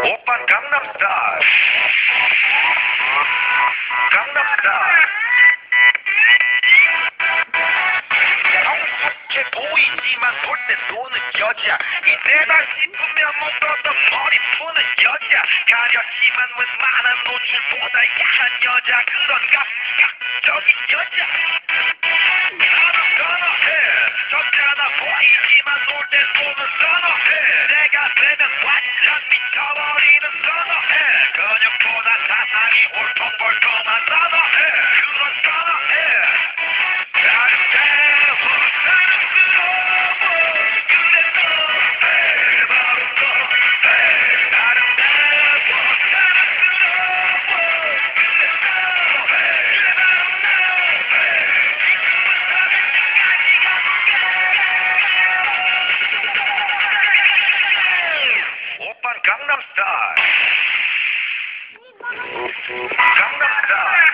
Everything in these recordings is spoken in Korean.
오빤 강남스타일 강남스타일 평소에 보이지만 볼 때 노는 여자 이때다 싶으면 묶어서 머리 푸는 여자 가렸지만 웬만한 노출보다 야한 여자 그런 감각적인 여자 나는 선어해 적잖아 보이지만 놀 때 노는 선어해 내가 되면 완전 미쳐버리는 선어해 근육보다 사상이 울퉁불퉁한 선어해 그런 선어해 아름다워 사랑스러워 그래 너 바로 너 아름다워 사랑스러워 그래 너 오빤 강남스타일 강남스타일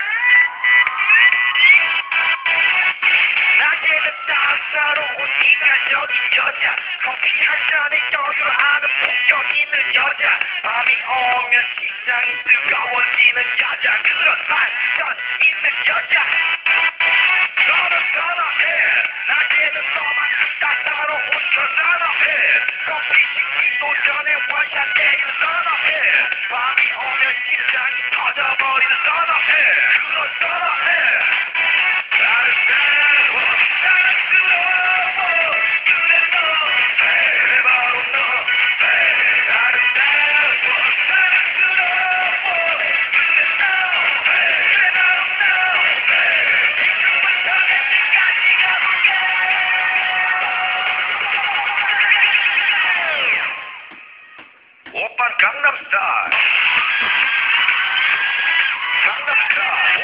낮에는 따사로운 인간적인 여자 커피 한 잔에 여유하는 품격 있는 여자 밤이 오면 심장이 뜨거워지는 여자 그런 반전 있는 여자 너는 선어해 낮에는 너만 따사로운 저 선어해 커피 식기도 전에 원샷 때리는 선어해 밤이 오면 심장이 터져버리는 선어해 그런 선어해 아름다워 사랑스러워 그래 너 바로 너 아름다워 사랑스러워 그래 너 바로 너 지금부터 내일까지 가볼게 오빤 강남스타일 강남스타일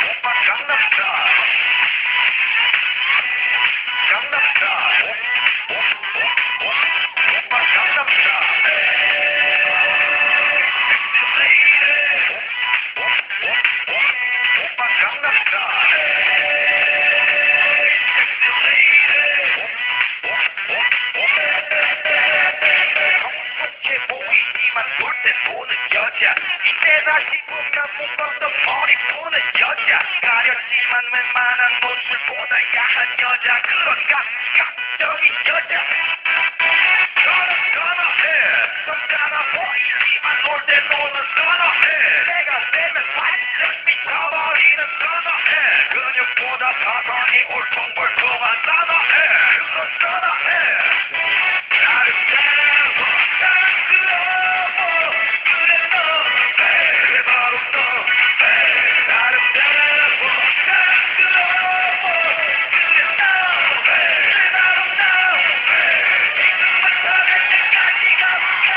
오빤 강남스타일 강남스타일 오빤 강남스타일 오빤 강남스타일 평소에 보이지만 볼 때 보는 여자 이때다 싶으면 묶어서 머리 푸는 여자 가렸지만 웬만한 노출보다 야한 여자 그런 감각적인 여자 너는 선어해 적잖아 보이지만 놀 때 노는 선어해 내가 되면 완전 미쳐버리는 선어해 근육보다 사상이 울퉁불퉁한 선어해 그런 선어해 아름다워 사랑스러워 그래 너 바로 너 아름다워 사랑스러워 그래 너 바로 너 지금부터 내일까지 가볼게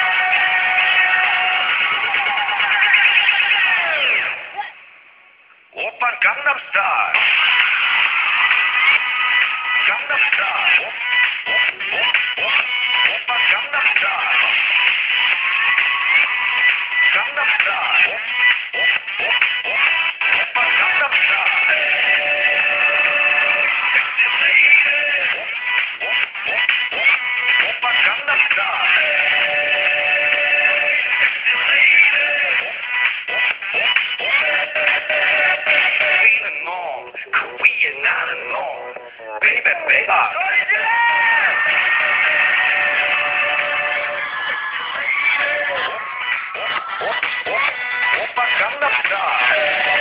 오빤 강남스타일 강남스타일 오빤 강남스타일 강남스타일 오빤 강남스타일 오빤 강남스타일 우리는 너, 그 위에 나는 너 Baby baby 오빤 강남스타일